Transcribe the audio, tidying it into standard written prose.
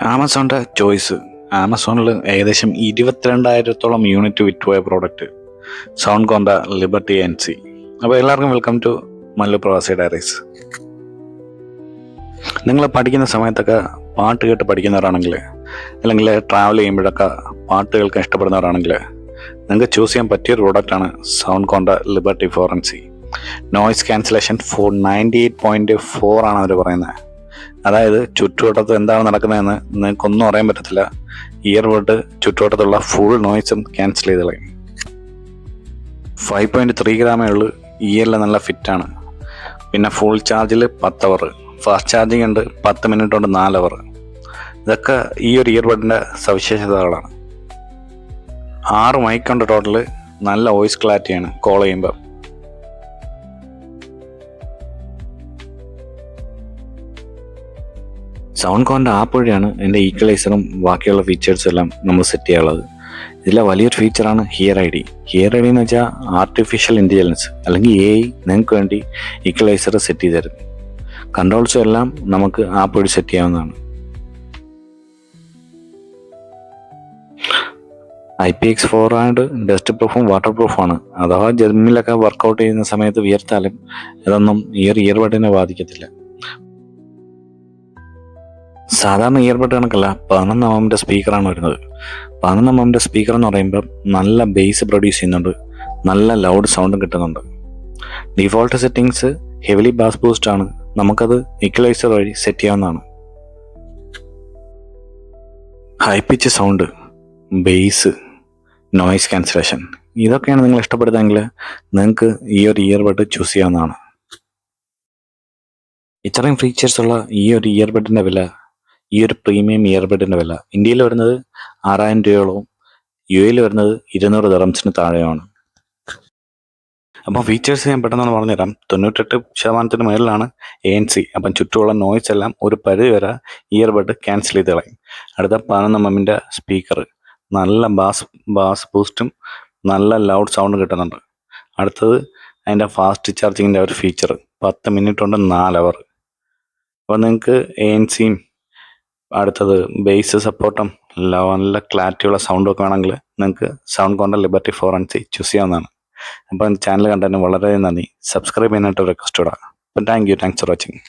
ആമസോണിൻ്റെ choice. ആമസോണിൽ ഏകദേശം 22,000-ഓളം unit വിറ്റുപോയ product sound കോണ്ട liberty NC. അപ്പോൾ എല്ലാവർക്കും വെൽക്കം ടു മല്ലു പ്രവാസി ഡയറീസ്. നിങ്ങൾ പഠിക്കുന്ന സമയത്തൊക്കെ പാട്ട് കേട്ട് പഠിക്കുന്നവരാണെങ്കിൽ, അല്ലെങ്കിൽ ട്രാവൽ ചെയ്യുമ്പോഴൊക്കെ പാട്ട് കേൾക്കാൻ ഇഷ്ടപ്പെടുന്നവരാണെങ്കിൽ നിങ്ങൾക്ക് ചൂസ് ചെയ്യാൻ പറ്റിയൊരു പ്രോഡക്റ്റാണ് sound കോണ്ട liberty 4NC. Noise cancellation 98.4 ആണ് അവർ പറയുന്നത്. അതായത് ചുറ്റുവട്ടത്ത് എന്താണ് നടക്കുന്നതെന്ന് നിങ്ങൾക്കൊന്നും അറിയാൻ പറ്റത്തില്ല. ഇയർബഡ് ചുറ്റുവട്ടത്തുള്ള ഫുൾ നോയ്സും ക്യാൻസൽ ചെയ്ത് കളയും. 5.3 ഗ്രാമേ ഉള്ളൂ. ഇയറിൽ നല്ല ഫിറ്റാണ്. പിന്നെ ഫുൾ ചാർജിൽ 10 അവർ, ഫാസ്റ്റ് ചാർജിങ് ഉണ്ട് 10 മിനിറ്റ് കൊണ്ട് 4 അവർ. ഇതൊക്കെ ഈ ഒരു ഇയർബഡിൻ്റെ സവിശേഷതകളാണ്. 6 മൈക്കുണ്ട് ടോട്ടൽ. നല്ല വോയിസ് ക്ലാരിറ്റിയാണ് കോൾ ചെയ്യുമ്പോൾ. സൗണ്ട് കോണ്ട ആപ്പ് വഴിയാണ് എൻ്റെ ഈക്വലൈസറും ബാക്കിയുള്ള ഫീച്ചേഴ്സും എല്ലാം നമ്മൾ സെറ്റ് ചെയ്യാനുള്ളത്. ഇതിലെ വലിയൊരു ഫീച്ചറാണ് ഹിയർ ID. ഹിയർ ID എന്ന് വെച്ചാൽ ആർട്ടിഫിഷ്യൽ ഇൻ്റലിജൻസ് അല്ലെങ്കിൽ AI നിങ്ങൾക്ക് വേണ്ടി ഈക്വലൈസർ സെറ്റ് ചെയ്ത് തരും. കൺട്രോൾസും എല്ലാം നമുക്ക് ആപ്പ് വഴി സെറ്റ് ചെയ്യാവുന്നതാണ്. IPX4 ആയത് ഡസ്റ്റ് പ്രൂഫും വാട്ടർ പ്രൂഫാണ്. അഥവാ ജിമ്മിലൊക്കെ വർക്കൗട്ട് ചെയ്യുന്ന സമയത്ത് വിയർത്താലും ഇതൊന്നും ഈ ഒരു ഇയർബഡിനെ ബാധിക്കത്തില്ല. സാധാരണ ഇയർബഡ് കണക്കല്ല, 11 mm സ്പീക്കറാണ് വരുന്നത്. 11 mm സ്പീക്കർ എന്ന് പറയുമ്പോൾ നല്ല ബേസ് പ്രൊഡ്യൂസ് ചെയ്യുന്നുണ്ട്, നല്ല ലൗഡ് സൗണ്ടും കിട്ടുന്നുണ്ട്. Default settings heavily bass boost ആണ്. നമുക്കത് ഈക്വലൈസർ വഴി സെറ്റ് ചെയ്യാവുന്നതാണ്. High pitch sound, bass, noise cancellation, ഇതൊക്കെയാണ് നിങ്ങൾ ഇഷ്ടപ്പെടുന്നതെങ്കിൽ നിങ്ങൾക്ക് ഈ ഒരു ഇയർബഡ് ചൂസ് ചെയ്യാവുന്നതാണ്. ഇത്രയും ഫീച്ചേഴ്സ് ഉള്ള ഈ ഒരു ഇയർബഡിൻ്റെ വില, ഈ ഒരു പ്രീമിയം ഇയർബഡിൻ്റെ വില ഇന്ത്യയിൽ വരുന്നത് 6,000 രൂപയോളവും UAE വരുന്നത് 200 ദിർഹംസിന് താഴെയാണ്. അപ്പം ഫീച്ചേഴ്സ് ഞാൻ പെട്ടെന്ന് പറഞ്ഞുതരാം. 98% മേളിലാണ് ANC. അപ്പം ചുറ്റുമുള്ള നോയ്സ് എല്ലാം ഒരു പരിധി വരെ ഇയർബഡ് ക്യാൻസൽ ചെയ്ത് കളയും. അടുത്ത 11 mm സ്പീക്കർ, നല്ല ബാസ് ബൂസ്റ്റും നല്ല ലൗഡ് സൗണ്ടും കിട്ടുന്നുണ്ട്. അടുത്തത് അതിൻ്റെ ഫാസ്റ്റ് ചാർജിങ്ങിൻ്റെ ഒരു ഫീച്ചർ, 10 മിനിറ്റ് കൊണ്ട് 4 അവർ. അപ്പോൾ നിങ്ങൾക്ക് ANCയും അടുത്തത് ബേസ് സപ്പോർട്ടും നല്ല ക്ലാരിറ്റിയുള്ള സൗണ്ടും ഒക്കെ വേണമെങ്കിൽ നിങ്ങൾക്ക് സൗണ്ട് കോണ്ട ലിബർട്ടി 4NC ചൂസ് ചെയ്യാവുന്നതാണ്. അപ്പം ചാനൽ കണ്ടതിന് വളരെ നന്ദി. സബ്സ്ക്രൈബ് ചെയ്യാനായിട്ട് റിക്വസ്റ്റ് ഇടാം. അപ്പം താങ്ക്സ് ഫോർ വാച്ചിങ്.